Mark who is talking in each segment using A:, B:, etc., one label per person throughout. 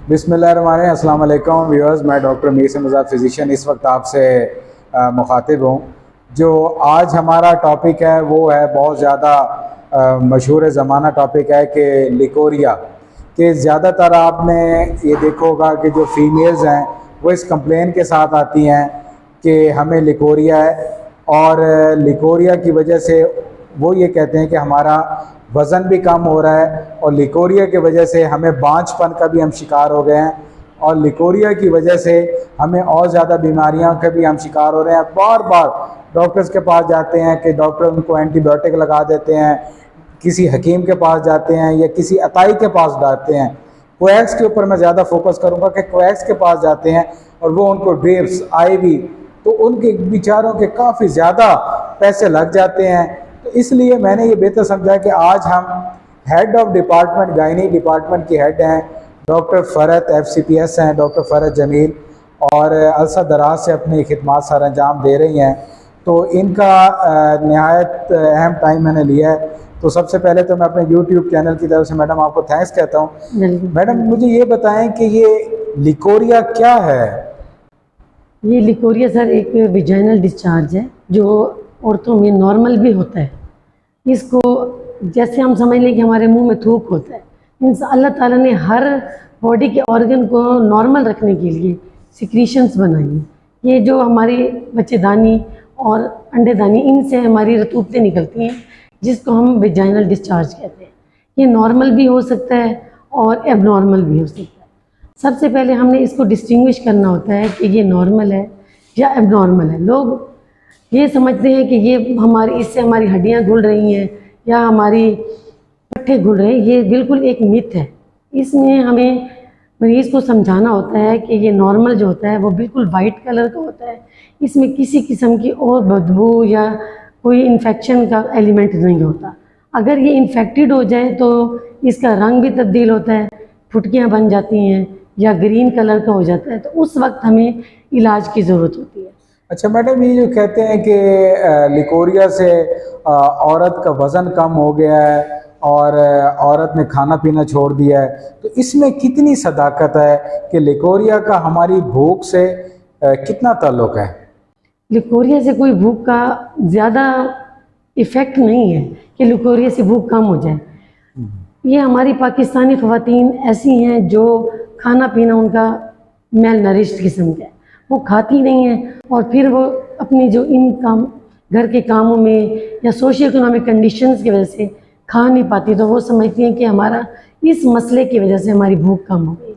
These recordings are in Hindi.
A: बिस्मिल्लाहिर्रहमानिर्रहीम। अस्सलाम वालेकुम व्यूअर्स, मैं डॉक्टर मीर समज़ाद फिज़िशियन इस वक्त आपसे मुखातिब हूँ। जो आज हमारा टॉपिक है वो है बहुत ज़्यादा मशहूर ज़माना टॉपिक है कि लिकोरिया कि ज़्यादातर आपने ये देखा होगा कि जो फीमेल्स हैं वो इस कंप्लेन के साथ आती हैं कि हमें लिकोरिया है, और लिकोरिया की वजह से वो ये कहते हैं कि हमारा वज़न भी कम हो रहा है, और लिकोरिया की वजह से हमें बांझपन का भी हम शिकार हो गए हैं, और लिकोरिया की वजह से हमें और ज़्यादा बीमारियों के भी हम शिकार हो रहे हैं। बार बार डॉक्टर्स के पास जाते हैं कि डॉक्टर उनको एंटीबायोटिक लगा देते हैं, किसी हकीम के पास जाते हैं या किसी अताई के पास जाते हैं। कोएक्स के ऊपर मैं ज़्यादा फोकस करूँगा कि कोएक्स के पास जाते हैं और वो उनको ड्रिप्स IV, तो उनके बेचारों के काफ़ी ज़्यादा पैसे लग जाते हैं। तो इसलिए मैंने ये बेहतर समझा कि आज हम head of department gynae department की हेड हैं डॉक्टर फ़रहत FCPS हैं, डॉक्टर फ़रहत जमील, और अरसा दराज से अपनी खिदमत सर अंजाम दे रही हैं। तो इनका नहायत अहम टाइम मैंने लिया है। तो सबसे पहले तो मैं अपने YouTube चैनल की तरफ से मैडम आपको थैंक्स कहता हूँ। मैडम मुझे ये बताएं कि ये लिकोरिया क्या है?
B: ये लिकोरिया सर एक विजाइनल डिस्चार्ज है जो औरतों में नॉर्मल भी होता है। इसको जैसे हम समझ लें कि हमारे मुंह में थूक होता है, अल्लाह ताला ने हर बॉडी के ऑर्गन को नॉर्मल रखने के लिए सिक्रीशंस बनाई हैं। ये जो हमारी बच्चेदानी और अंडेदानी, इनसे हमारी रतूबतें निकलती हैं जिसको हम विजाइनल डिस्चार्ज कहते हैं। ये नॉर्मल भी हो सकता है और एबनॉर्मल भी हो सकता है। सबसे पहले हमने इसको डिस्टिंग्विश करना होता है कि ये नॉर्मल है या एबनॉर्मल है। लोग ये समझते हैं कि ये इससे हमारी हड्डियाँ घुल रही हैं या हमारी पट्टे घुल रहे हैं। ये बिल्कुल एक मिथ है। इसमें हमें मरीज़ को समझाना होता है कि ये नॉर्मल जो होता है वो बिल्कुल वाइट कलर का होता है। इसमें किसी किस्म की और बदबू या कोई इन्फेक्शन का एलिमेंट नहीं होता। अगर ये इन्फेक्टेड हो जाए तो इसका रंग भी तब्दील होता है, फुटकियाँ बन जाती हैं या ग्रीन कलर का हो जाता है, तो उस वक्त हमें इलाज की ज़रूरत होती है।
A: अच्छा मैडम, ये जो कहते हैं कि लिकोरिया से औरत का वज़न कम हो गया है और औरत ने खाना पीना छोड़ दिया है, तो इसमें कितनी सदाकत है कि लिकोरिया का हमारी भूख से कितना ताल्लुक़ है?
B: लिकोरिया से कोई भूख का ज़्यादा इफ़ेक्ट नहीं है कि लिकोरिया से भूख कम हो जाए। ये हमारी पाकिस्तानी ख़वातीन ऐसी हैं जो खाना पीना उनका मेल नरिश्ड किस्म का है, वो खाती नहीं हैं और फिर वो अपनी जो घर के कामों में या सोशियो इकोनॉमिक कंडीशंस की वजह से खा नहीं पाती, तो वो समझती हैं कि हमारा इस मसले की वजह से हमारी भूख कम हो गई।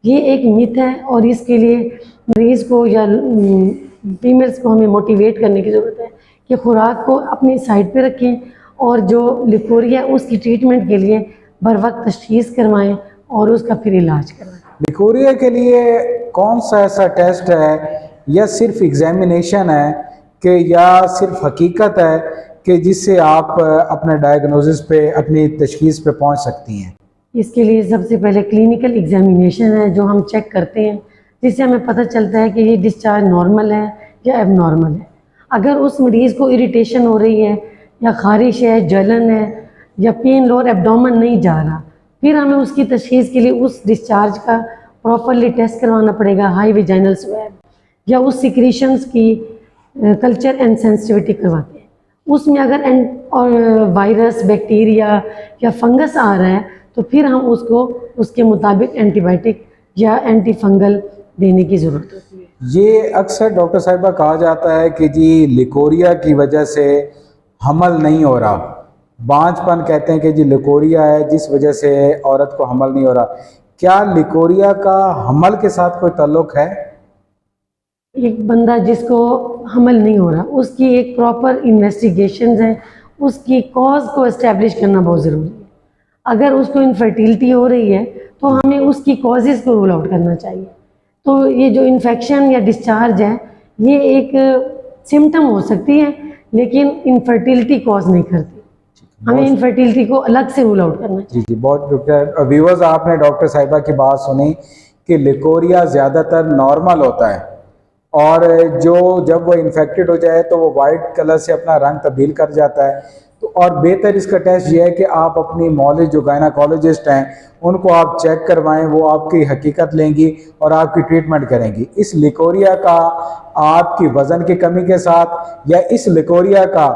B: ये एक मिथ है और इसके लिए मरीज़ को या फीमेल्स को हमें मोटिवेट करने की ज़रूरत है कि खुराक को अपनी साइड पे रखें और जो लिकोरिया उसकी ट्रीटमेंट के लिए बर वक्त तशख़ीस करवाएं और उसका फिर इलाज करवाएं।
A: लिकोरिया के लिए कौन सा ऐसा टेस्ट है या सिर्फ एग्जामिनेशन है कि या सिर्फ हकीकत है कि जिससे आप अपने डायग्नोसिस पे, अपनी तशख़ीस पे पहुंच सकती हैं?
B: इसके लिए सबसे पहले क्लिनिकल एग्जामिनेशन है जो हम चेक करते हैं, जिससे हमें पता चलता है कि ये डिस्चार्ज नॉर्मल है या एबनॉर्मल है। अगर उस मरीज़ को इरिटेशन हो रही है या ख़ारिश है, जलन है या पेन लोअर एब्डोमेन नहीं जा रहा, फिर हमें उसकी तशख़ीस के लिए उस डिस्चार्ज का प्रॉपरली टेस्ट करवाना पड़ेगा, हाई विजाइनल स्वैब, या उस सिक्रीशंस की कल्चर एंड सेंसिटिविटी करवाते हैं। उसमें अगर वायरस, बैक्टीरिया या फंगस आ रहा है तो फिर हम उसको उसके मुताबिक एंटीबायोटिक या एंटी फंगल देने की ज़रूरत होती है।
A: ये अक्सर डॉक्टर साहिबा कहा जाता है कि जी लिकोरिया की वजह से हमल नहीं हो रहा, बांझपन कहते हैं कि जी लिकोरिया है जिस वजह से औरत को हमल नहीं हो रहा। क्या लिकोरिया का हमल के साथ कोई ताल्लुक़ है?
B: एक बंदा जिसको हमल नहीं हो रहा, उसकी एक प्रॉपर इन्वेस्टिगेशन है, उसकी कॉज को इस्टेब्लिश करना बहुत ज़रूरी है। अगर उसको इनफर्टिलिटी हो रही है तो हमें उसकी कॉजेज़ को रूल आउट करना चाहिए। तो ये जो इन्फेक्शन या डिस्चार्ज है ये एक सिम्टम हो सकती है लेकिन इनफर्टिलिटी कॉज नहीं करती। हमें इनफर्टिलिटी को अलग से रूल आउट करना चाहिए।
A: जी बहुत डॉक्टर व्यूअर्स, आपने डॉक्टर साहिबा की बात सुनी कि लिकोरिया ज़्यादातर नॉर्मल होता है और जब वो इन्फेक्टेड हो जाए तो वो वाइट कलर से अपना रंग तब्दील कर जाता है। तो और बेहतर इसका टेस्ट ये है कि आप अपनी मौलिक जो गायनाकोलॉजिस्ट हैं उनको आप चेक करवाएं, वो आपकी हकीकत लेंगी और आपकी ट्रीटमेंट करेंगी। इस लिकोरिया का आपकी वज़न की कमी के साथ या इस लिकोरिया का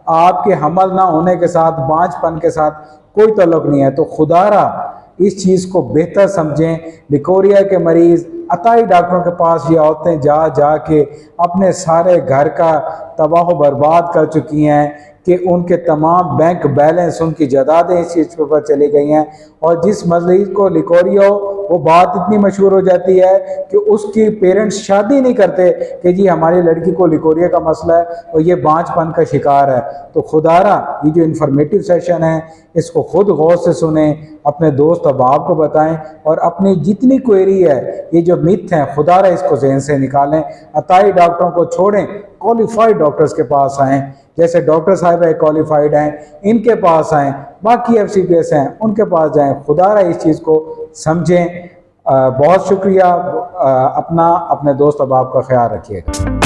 A: आपके हमल ना होने के साथ, बांझपन के साथ कोई ताल्लुक नहीं है। तो खुदारा इस चीज़ को बेहतर समझें। लिकोरिया के मरीज़ अताई डॉक्टरों के पास ये औरतें जा जा के अपने सारे घर का तबाह बर्बाद कर चुकी हैं कि उनके तमाम बैंक बैलेंस, उनकी जायदादें इस चीज़ के ऊपर चली गई हैं। और जिस मरीज़ को लिकोरिया हो वो बात इतनी मशहूर हो जाती है कि उसकी पेरेंट्स शादी नहीं करते कि जी हमारी लड़की को लिकोरिया का मसला है और ये बांझपन का शिकार है। तो खुदारा ये जो इन्फॉर्मेटिव सेशन है इसको खुद गौर से सुने, अपने दोस्त अहबाब को बताएं और अपनी जितनी क्वेरी है, ये जो मिथ हैं, खुदारा इसको ज़हन से निकालें। अताई डॉक्टरों को छोड़ें, क्वालिफाइड डॉक्टर्स के पास आएँ, जैसे डॉक्टर साहब है क्वालिफाइड हैं, इनके पास आएँ, बाकी FCPS हैं उनके पास जाएं। खुदारा इस चीज़ को समझें। बहुत शुक्रिया। अपना अपने दोस्त अहबाब का ख्याल रखिएगा।